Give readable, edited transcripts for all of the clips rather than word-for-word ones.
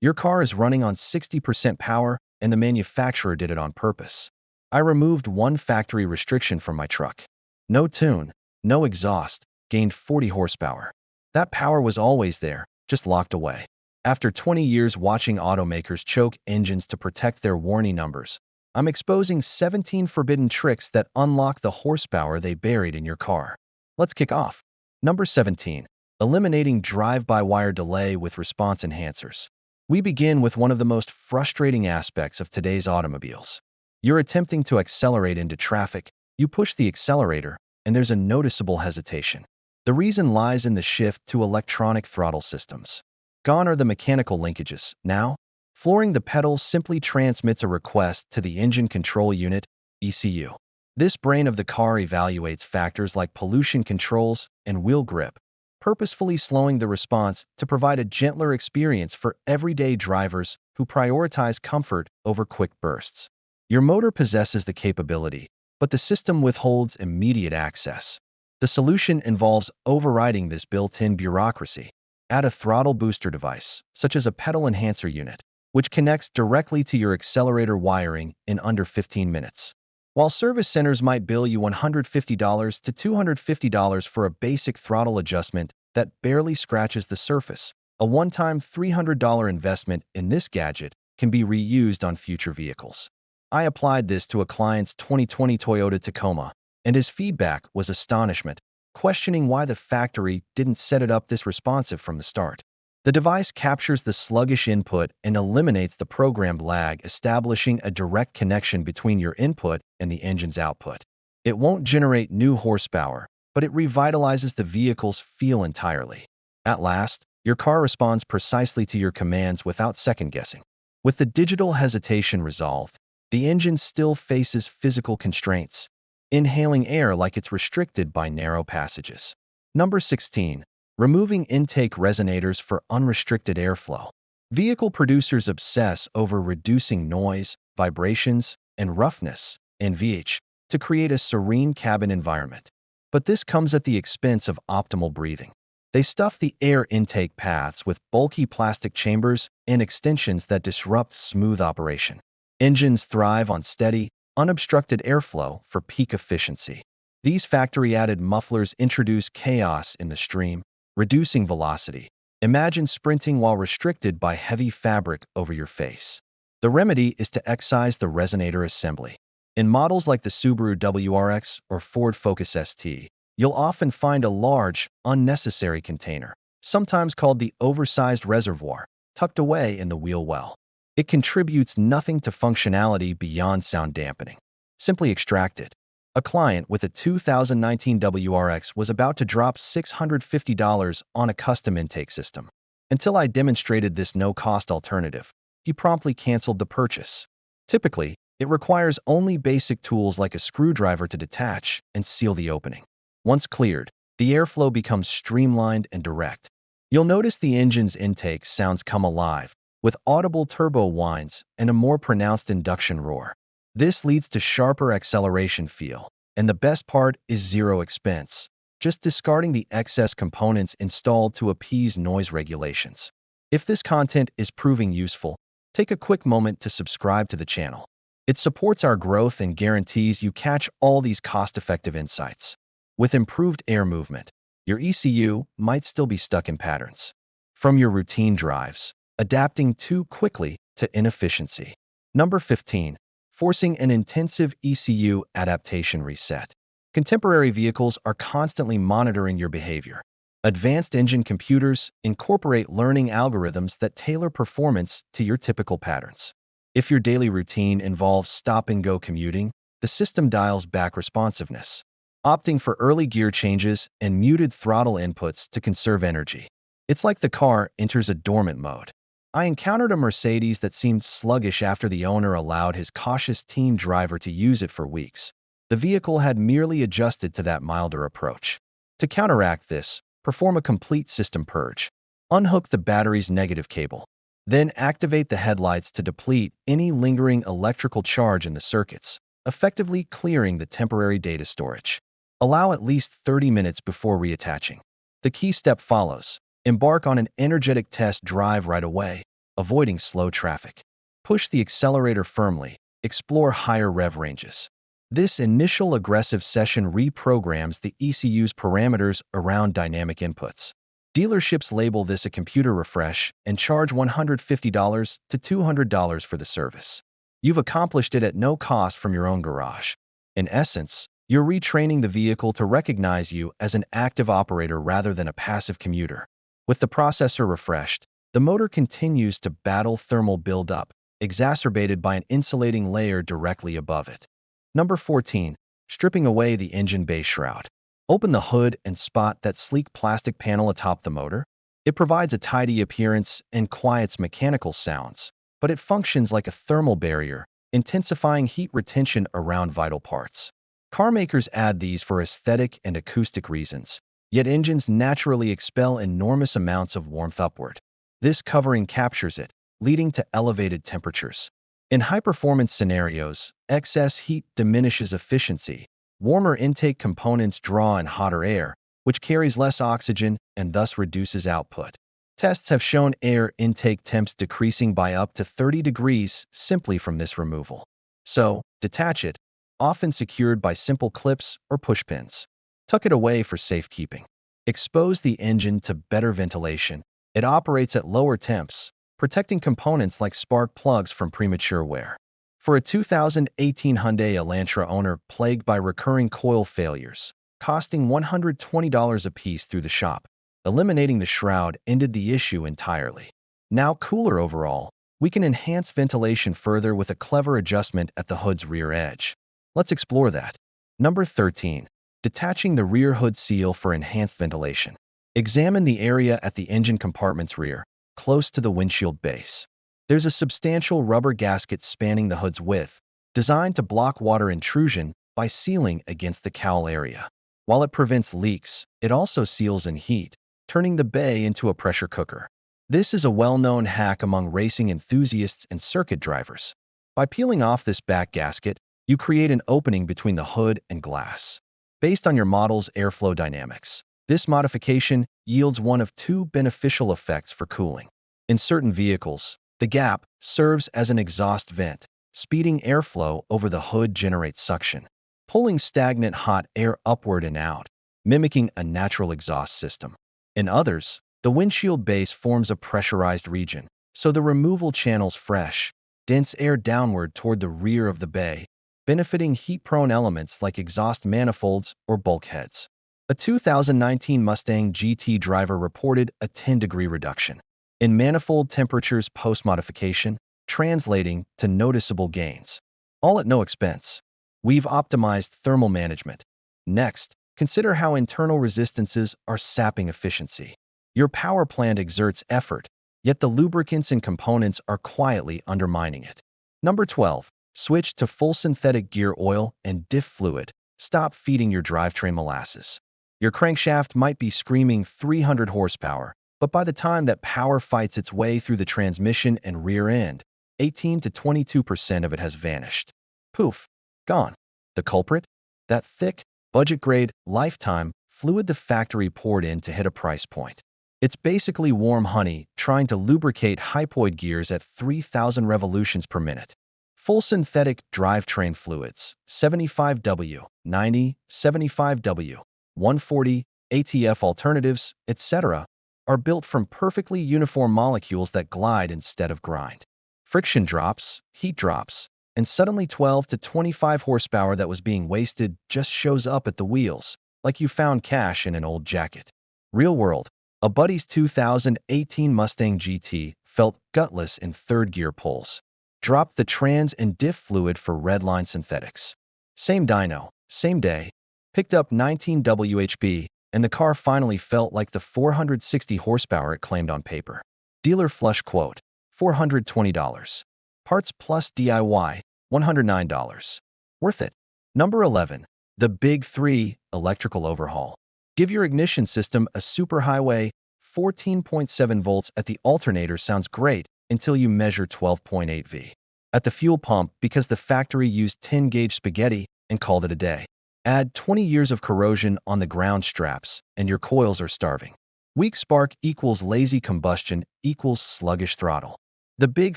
Your car is running on 60% power, and the manufacturer did it on purpose. I removed one factory restriction from my truck. No tune, no exhaust, gained 40 horsepower. That power was always there, just locked away. After 20 years watching automakers choke engines to protect their warning numbers, I'm exposing 17 forbidden tricks that unlock the horsepower they buried in your car. Let's kick off. Number 17. Eliminating drive-by-wire delay with response enhancers. We begin with one of the most frustrating aspects of today's automobiles. You're attempting to accelerate into traffic, you push the accelerator, and there's a noticeable hesitation. The reason lies in the shift to electronic throttle systems. Gone are the mechanical linkages. Now, flooring the pedal simply transmits a request to the engine control unit, ECU. This brain of the car evaluates factors like pollution controls and wheel grip, purposefully slowing the response to provide a gentler experience for everyday drivers who prioritize comfort over quick bursts. Your motor possesses the capability, but the system withholds immediate access. The solution involves overriding this built-in bureaucracy. Add a throttle booster device, such as a pedal enhancer unit, which connects directly to your accelerator wiring in under 15 minutes. While service centers might bill you $150 to $250 for a basic throttle adjustment that barely scratches the surface, a one-time $300 investment in this gadget can be reused on future vehicles. I applied this to a client's 2020 Toyota Tacoma, and his feedback was astonishment, questioning why the factory didn't set it up this responsive from the start. The device captures the sluggish input and eliminates the programmed lag, establishing a direct connection between your input and the engine's output. It won't generate new horsepower, but it revitalizes the vehicle's feel entirely. At last, your car responds precisely to your commands without second-guessing. With the digital hesitation resolved, the engine still faces physical constraints, inhaling air like it's restricted by narrow passages. Number 16. Removing intake resonators for unrestricted airflow. Vehicle producers obsess over reducing noise, vibrations, and roughness, NVH, to create a serene cabin environment. But this comes at the expense of optimal breathing. They stuff the air intake paths with bulky plastic chambers and extensions that disrupt smooth operation. Engines thrive on steady, unobstructed airflow for peak efficiency. These factory-added mufflers introduce chaos in the stream, reducing velocity. Imagine sprinting while restricted by heavy fabric over your face. The remedy is to excise the resonator assembly. In models like the Subaru WRX or Ford Focus ST, you'll often find a large, unnecessary container, sometimes called the oversized reservoir, tucked away in the wheel well. It contributes nothing to functionality beyond sound dampening. Simply extract it. A client with a 2019 WRX was about to drop $650 on a custom intake system. Until I demonstrated this no-cost alternative, he promptly canceled the purchase. Typically, it requires only basic tools like a screwdriver to detach and seal the opening. Once cleared, the airflow becomes streamlined and direct. You'll notice the engine's intake sounds come alive, with audible turbo whines and a more pronounced induction roar. This leads to sharper acceleration feel, and the best part is zero expense, just discarding the excess components installed to appease noise regulations. If this content is proving useful, take a quick moment to subscribe to the channel. It supports our growth and guarantees you catch all these cost-effective insights. With improved air movement, your ECU might still be stuck in patterns from your routine drives, adapting too quickly to inefficiency. Number 15. Forcing an intensive ECU adaptation reset. Contemporary vehicles are constantly monitoring your behavior. Advanced engine computers incorporate learning algorithms that tailor performance to your typical patterns. If your daily routine involves stop-and-go commuting, the system dials back responsiveness, opting for early gear changes and muted throttle inputs to conserve energy. It's like the car enters a dormant mode. I encountered a Mercedes that seemed sluggish after the owner allowed his cautious team driver to use it for weeks. The vehicle had merely adjusted to that milder approach. To counteract this, perform a complete system purge. Unhook the battery's negative cable. Then activate the headlights to deplete any lingering electrical charge in the circuits, effectively clearing the temporary data storage. Allow at least 30 minutes before reattaching. The key step follows. Embark on an energetic test drive right away. avoiding slow traffic. Push the accelerator firmly, explore higher rev ranges. This initial aggressive session reprograms the ECU's parameters around dynamic inputs. Dealerships label this a computer refresh and charge $150 to $200 for the service. You've accomplished it at no cost from your own garage. In essence, you're retraining the vehicle to recognize you as an active operator rather than a passive commuter. With the processor refreshed, the motor continues to battle thermal buildup, exacerbated by an insulating layer directly above it. Number 14. Stripping away the engine bay shroud. Open the hood and spot that sleek plastic panel atop the motor. It provides a tidy appearance and quiets mechanical sounds, but it functions like a thermal barrier, intensifying heat retention around vital parts. Car makers add these for aesthetic and acoustic reasons, yet engines naturally expel enormous amounts of warmth upward. This covering captures it, leading to elevated temperatures. In high-performance scenarios, excess heat diminishes efficiency. Warmer intake components draw in hotter air, which carries less oxygen and thus reduces output. Tests have shown air intake temps decreasing by up to 30 degrees simply from this removal. So, detach it, often secured by simple clips or pushpins. Tuck it away for safekeeping. Expose the engine to better ventilation. It operates at lower temps, protecting components like spark plugs from premature wear. For a 2018 Hyundai Elantra owner plagued by recurring coil failures, costing $120 apiece through the shop, eliminating the shroud ended the issue entirely. Now cooler overall, we can enhance ventilation further with a clever adjustment at the hood's rear edge. Let's explore that. Number 13. Detaching the rear hood seal for enhanced ventilation. Examine the area at the engine compartment's rear, close to the windshield base. There's a substantial rubber gasket spanning the hood's width, designed to block water intrusion by sealing against the cowl area. While it prevents leaks, it also seals in heat, turning the bay into a pressure cooker. This is a well-known hack among racing enthusiasts and circuit drivers. By peeling off this back gasket, you create an opening between the hood and glass. Based on your model's airflow dynamics, this modification yields one of two beneficial effects for cooling. In certain vehicles, the gap serves as an exhaust vent. Speeding airflow over the hood generates suction, pulling stagnant hot air upward and out, mimicking a natural exhaust system. In others, the windshield base forms a pressurized region, so the removal channels fresh, dense air downward toward the rear of the bay, benefiting heat-prone elements like exhaust manifolds or bulkheads. A 2019 Mustang GT driver reported a 10-degree reduction in manifold temperatures post-modification, translating to noticeable gains, all at no expense. We've optimized thermal management. Next, consider how internal resistances are sapping efficiency. Your power plant exerts effort, yet the lubricants and components are quietly undermining it. Number 12. Switch to full synthetic gear oil and diff fluid. Stop feeding your drivetrain molasses. Your crankshaft might be screaming 300 horsepower, but by the time that power fights its way through the transmission and rear end, 18 to 22% of it has vanished. Poof, gone. The culprit? That thick, budget-grade, lifetime fluid the factory poured in to hit a price point. It's basically warm honey trying to lubricate hypoid gears at 3,000 revolutions per minute. Full synthetic drivetrain fluids, 75W, 90, 75W, 140, ATF alternatives, etc., are built from perfectly uniform molecules that glide instead of grind. Friction drops, heat drops, and suddenly 12 to 25 horsepower that was being wasted just shows up at the wheels, like you found cash in an old jacket. Real world, a buddy's 2018 Mustang GT felt gutless in third-gear pulls. Dropped the trans and diff fluid for Redline Synthetics. Same dyno, same day. Picked up 19 WHP, and the car finally felt like the 460 horsepower it claimed on paper. Dealer flush quote, $420. Parts plus DIY, $109. Worth it. Number 11. The Big 3 Electrical Overhaul. Give your ignition system a superhighway. 14.7 volts at the alternator sounds great until you measure 12.8 V at the fuel pump because the factory used 10-gauge spaghetti and called it a day. Add 20 years of corrosion on the ground straps, and your coils are starving. Weak spark equals lazy combustion equals sluggish throttle. The Big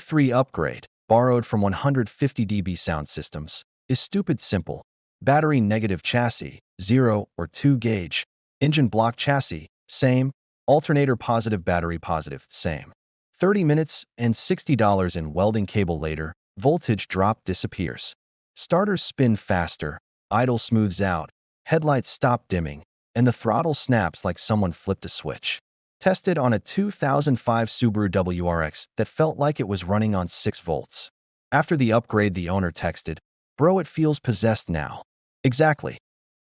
3 upgrade, borrowed from 150 dB sound systems, is stupid simple. Battery negative chassis, 0 or 2 gauge. Engine block chassis, same. Alternator positive battery positive, same. 30 minutes and $60 in welding cable later, voltage drop disappears. Starters spin faster, idle smooths out, headlights stop dimming, and the throttle snaps like someone flipped a switch. Tested on a 2005 Subaru WRX that felt like it was running on 6 volts. After the upgrade, the owner texted, "Bro, it feels possessed now." Exactly.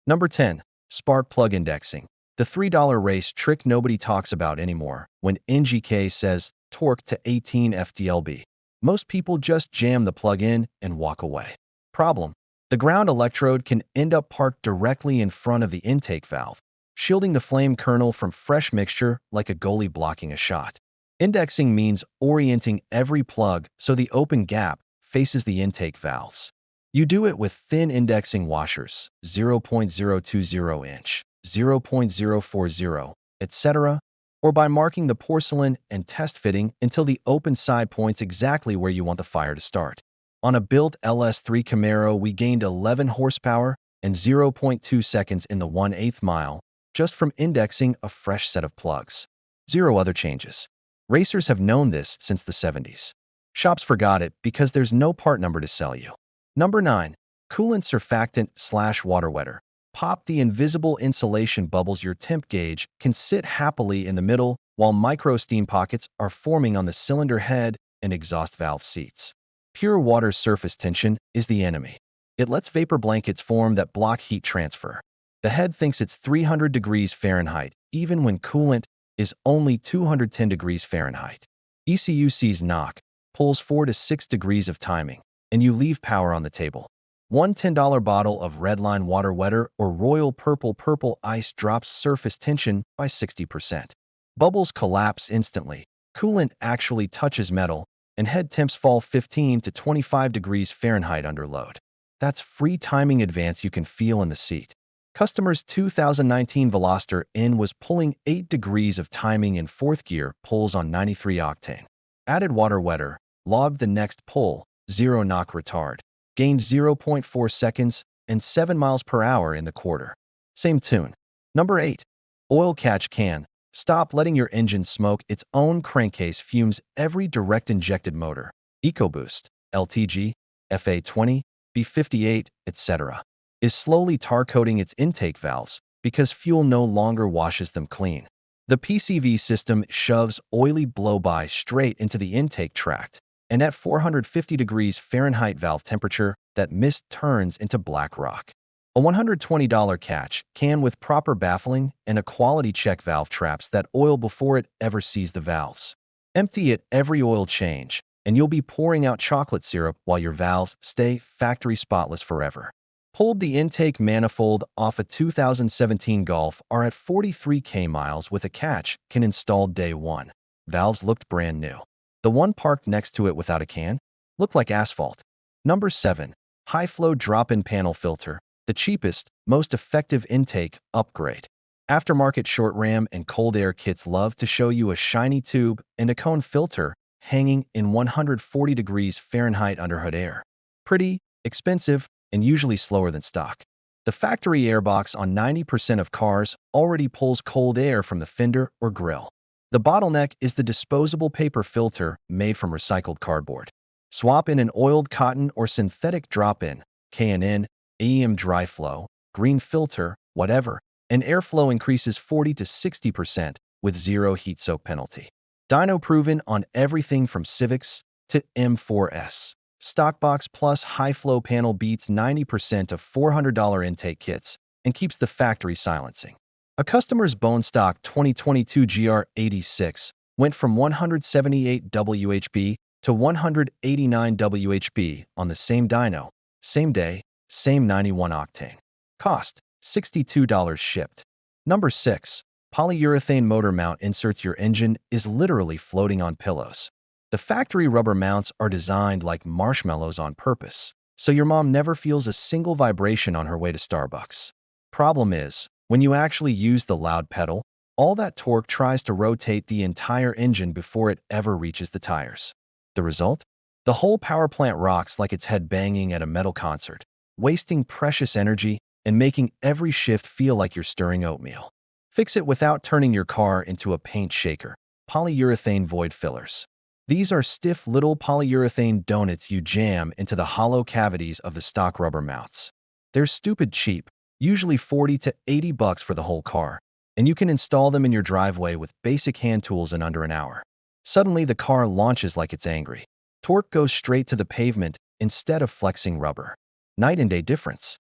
Number 10. Spark plug indexing. The $3 race trick nobody talks about anymore when NGK says torque to 18 FTLB. Most people just jam the plug in and walk away. Problem: the ground electrode can end up parked directly in front of the intake valve, shielding the flame kernel from fresh mixture like a goalie blocking a shot. Indexing means orienting every plug so the open gap faces the intake valves. You do it with thin indexing washers, 0.020 inch, 0.040, etc., or by marking the porcelain and test fitting until the open side points exactly where you want the fire to start. On a built LS3 Camaro, we gained 11 horsepower and 0.2 seconds in the 1/8 mile just from indexing a fresh set of plugs. Zero other changes. Racers have known this since the 70s. Shops forgot it because there's no part number to sell you. Number 9. Coolant surfactant/water wetter. Pop the invisible insulation bubbles. Your temp gauge can sit happily in the middle while micro steam pockets are forming on the cylinder head and exhaust valve seats. Pure water surface tension is the enemy. It lets vapor blankets form that block heat transfer. The head thinks it's 300 degrees Fahrenheit, even when coolant is only 210 degrees Fahrenheit. ECU sees knock, pulls 4 to 6 degrees of timing, and you leave power on the table. One $10 bottle of Redline Water Wetter or Royal Purple Ice drops surface tension by 60%. Bubbles collapse instantly, coolant actually touches metal, and head temps fall 15 to 25 degrees Fahrenheit under load. That's free timing advance you can feel in the seat. Customer's 2019 Veloster N was pulling 8 degrees of timing in 4th gear pulls on 93 octane. Added water wetter, logged the next pull, 0 knock retard, gained 0.4 seconds and 7 miles per hour in the quarter. Same tune. Number 8. Oil catch can. Stop letting your engine smoke its own crankcase fumes every direct injected motor. EcoBoost, LTG, FA20, B58, etc. is slowly tar coating its intake valves because fuel no longer washes them clean. The PCV system shoves oily blow-by straight into the intake tract, and at 450 degrees Fahrenheit valve temperature, that mist turns into black rock. A $120 catch can with proper baffling and a quality check valve traps that oil before it ever sees the valves. Empty at every oil change, and you'll be pouring out chocolate syrup while your valves stay factory spotless forever. Pulled the intake manifold off a 2017 Golf R at 43k miles with a catch can install day 1. Valves looked brand new. The one parked next to it without a can looked like asphalt. Number 7. High-flow drop-in panel filter. The cheapest, most effective intake upgrade. Aftermarket short ram and cold air kits love to show you a shiny tube and a cone filter hanging in 140 degrees Fahrenheit underhood air. Pretty, expensive, and usually slower than stock. The factory airbox on 90% of cars already pulls cold air from the fender or grill. The bottleneck is the disposable paper filter made from recycled cardboard. Swap in an oiled cotton or synthetic drop-in, K&N, AEM dry flow, green filter, whatever, and airflow increases 40 to 60% with 0 heat soak penalty. Dyno proven on everything from Civics to M4S. Stockbox Plus high-flow panel beats 90% of $400 intake kits and keeps the factory silencing. A customer's bone stock 2022 GR86 went from 178 WHP to 189 WHP on the same dyno, same day, same 91 octane. Cost, $62 shipped. Number 6. Polyurethane motor mount inserts. Your engine is literally floating on pillows. The factory rubber mounts are designed like marshmallows on purpose, so your mom never feels a single vibration on her way to Starbucks. Problem is, when you actually use the loud pedal, all that torque tries to rotate the entire engine before it ever reaches the tires. The result? The whole power plant rocks like its head banging at a metal concert, wasting precious energy and making every shift feel like you're stirring oatmeal. Fix it without turning your car into a paint shaker. Polyurethane void fillers. These are stiff little polyurethane donuts you jam into the hollow cavities of the stock rubber mounts. They're stupid cheap, usually 40 to 80 bucks for the whole car, and you can install them in your driveway with basic hand tools in under an hour. Suddenly, the car launches like it's angry. Torque goes straight to the pavement instead of flexing rubber. Night and day difference.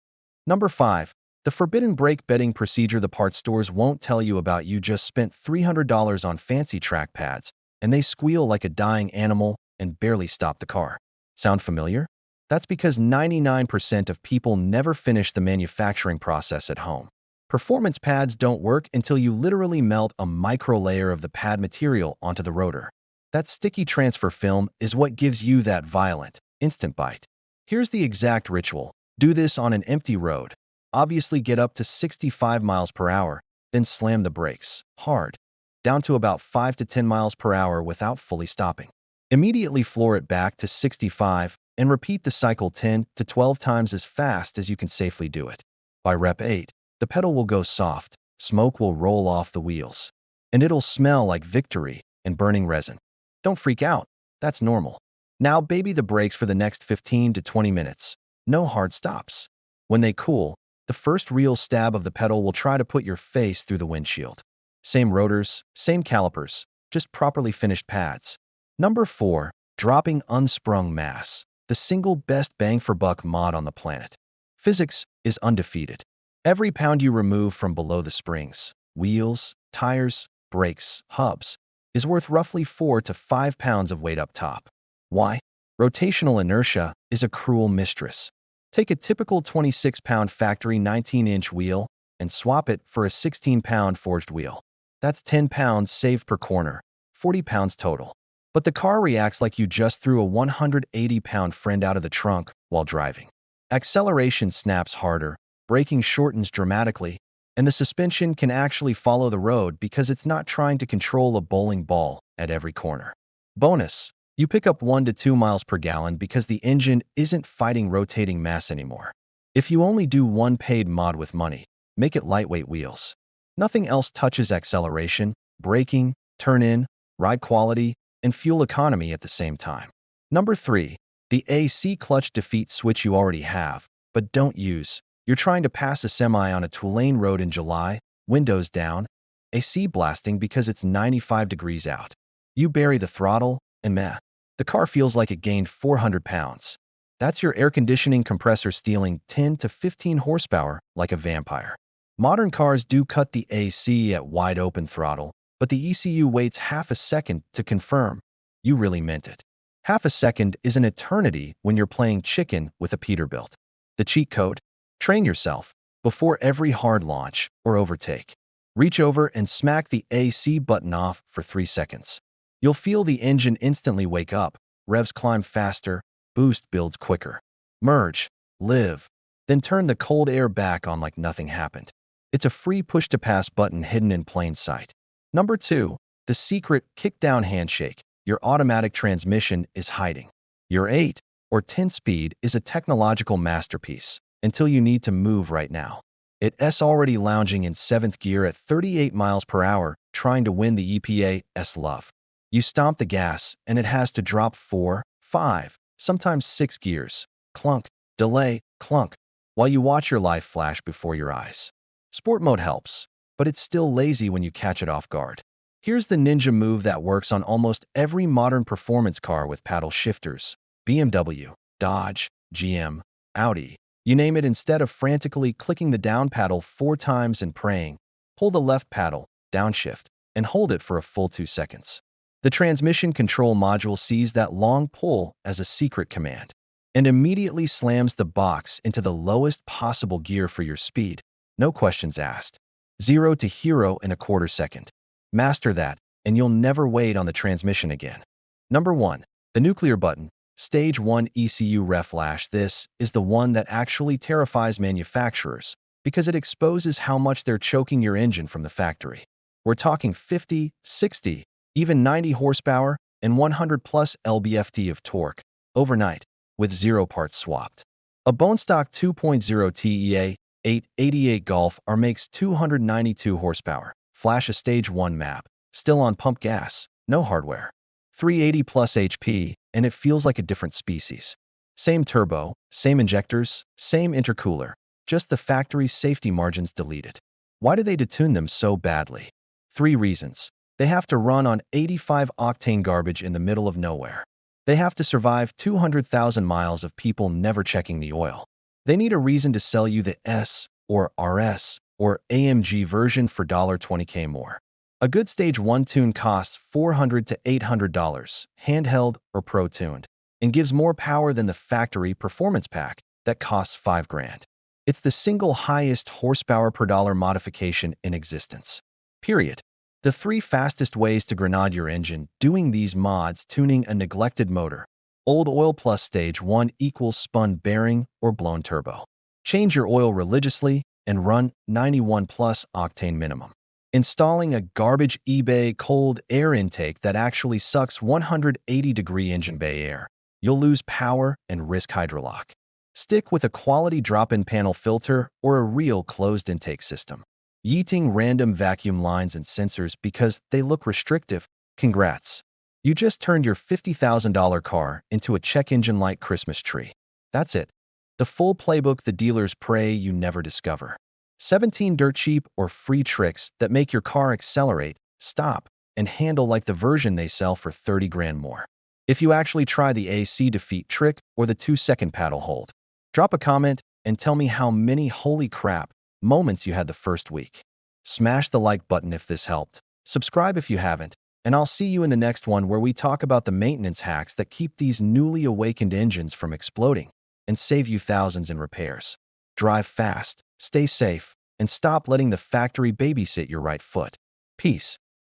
Number 5. The forbidden brake bedding procedure the parts stores won't tell you about. You just spent $300 on fancy track pads, and they squeal like a dying animal and barely stop the car. Sound familiar? That's because 99% of people never finish the manufacturing process at home. Performance pads don't work until you literally melt a micro layer of the pad material onto the rotor. That sticky transfer film is what gives you that violent, instant bite. Here's the exact ritual. Do this on an empty road. Obviously get up to 65 miles per hour, then slam the brakes, hard, down to about 5 to 10 miles per hour without fully stopping. Immediately floor it back to 65 and repeat the cycle 10 to 12 times as fast as you can safely do it. By rep 8, the pedal will go soft, smoke will roll off the wheels, and it'll smell like victory and burning resin. Don't freak out, that's normal. Now baby the brakes for the next 15 to 20 minutes. No hard stops. When they cool, the first real stab of the pedal will try to put your face through the windshield. Same rotors, same calipers, just properly finished pads. Number 4. Dropping unsprung mass. The single best bang for buck mod on the planet. Physics is undefeated. Every pound you remove from below the springs, wheels, tires, brakes, hubs, is worth roughly 4 to 5 pounds of weight up top. Why? Rotational inertia is a cruel mistress. Take a typical 26-pound factory 19-inch wheel and swap it for a 16-pound forged wheel. That's 10 pounds saved per corner, 40 pounds total. But the car reacts like you just threw a 180-pound friend out of the trunk while driving. Acceleration snaps harder, braking shortens dramatically, and the suspension can actually follow the road because it's not trying to control a bowling ball at every corner. Bonus: you pick up 1 to 2 miles per gallon because the engine isn't fighting rotating mass anymore. If you only do one paid mod with money, make it lightweight wheels. Nothing else touches acceleration, braking, turn-in, ride quality, and fuel economy at the same time. Number 3. The AC clutch defeat switch you already have, but don't use. You're trying to pass a semi on a two-lane road in July, windows down, AC blasting because it's 95 degrees out. You bury the throttle, and meh. The car feels like it gained 400 pounds. That's your air conditioning compressor stealing 10 to 15 horsepower like a vampire. Modern cars do cut the AC at wide open throttle, but the ECU waits half a second to confirm you really meant it. Half a second is an eternity when you're playing chicken with a Peterbilt. The cheat code? Train yourself. Before every hard launch or overtake, reach over and smack the AC button off for 3 seconds. You'll feel the engine instantly wake up, revs climb faster, boost builds quicker. Merge, live, then turn the cold air back on like nothing happened. It's a free push-to-pass button hidden in plain sight. Number 2. The secret kick-down handshake your automatic transmission is hiding. Your 8 or 10 speed is a technological masterpiece until you need to move right now. It's already lounging in 7th gear at 38 miles per hour, trying to win the EPA's love. You stomp the gas, and it has to drop 4, 5, sometimes 6 gears. Clunk, delay, clunk, while you watch your life flash before your eyes. Sport mode helps, but it's still lazy when you catch it off guard. Here's the ninja move that works on almost every modern performance car with paddle shifters. BMW, Dodge, GM, Audi, you name it. Instead of frantically clicking the down paddle 4 times and praying, pull the left paddle, downshift, and hold it for a full 2 seconds. The transmission control module sees that long pull as a secret command and immediately slams the box into the lowest possible gear for your speed. No questions asked. 0 to hero in a quarter second. Master that, and you'll never wait on the transmission again. Number 1. The nuclear button. Stage 1 ECU ref lash. This is the one that actually terrifies manufacturers because it exposes how much they're choking your engine from the factory. We're talking 50, 60, even 90 horsepower, and 100 plus lb-ft of torque overnight with 0 parts swapped. A bone stock 2.0 TEA 888 Golf R makes 292 horsepower. Flash a stage 1 map. Still on pump gas, no hardware. 380 plus HP, and it feels like a different species. Same turbo, same injectors, same intercooler, just the factory safety margins deleted. Why do they detune them so badly? 3 reasons. They have to run on 85-octane garbage in the middle of nowhere. They have to survive 200,000 miles of people never checking the oil. They need a reason to sell you the S or RS or AMG version for $20K more. A good Stage 1 tune costs $400 to $800, handheld or pro-tuned, and gives more power than the factory performance pack that costs $5 grand. It's the single highest horsepower per dollar modification in existence. Period. The 3 fastest ways to grenade your engine doing these mods: tuning a neglected motor, old oil plus Stage 1 equals spun bearing or blown turbo. Change your oil religiously and run 91 plus octane minimum. Installing a garbage eBay cold air intake that actually sucks 180-degree engine bay air. You'll lose power and risk hydrolock. Stick with a quality drop-in panel filter or a real closed intake system. Yeeting random vacuum lines and sensors because they look restrictive? Congrats. You just turned your $50,000 car into a check engine light Christmas tree. That's it. The full playbook the dealers pray you never discover. 17 dirt cheap or free tricks that make your car accelerate, stop, and handle like the version they sell for 30 grand more. If you actually try the AC defeat trick or the 2-second paddle hold, drop a comment and tell me how many holy crap moments you had the first week. Smash the like button if this helped. Subscribe if you haven't, and I'll see you in the next one where we talk about the maintenance hacks that keep these newly awakened engines from exploding and save you thousands in repairs. Drive fast, stay safe, and stop letting the factory babysit your right foot. Peace.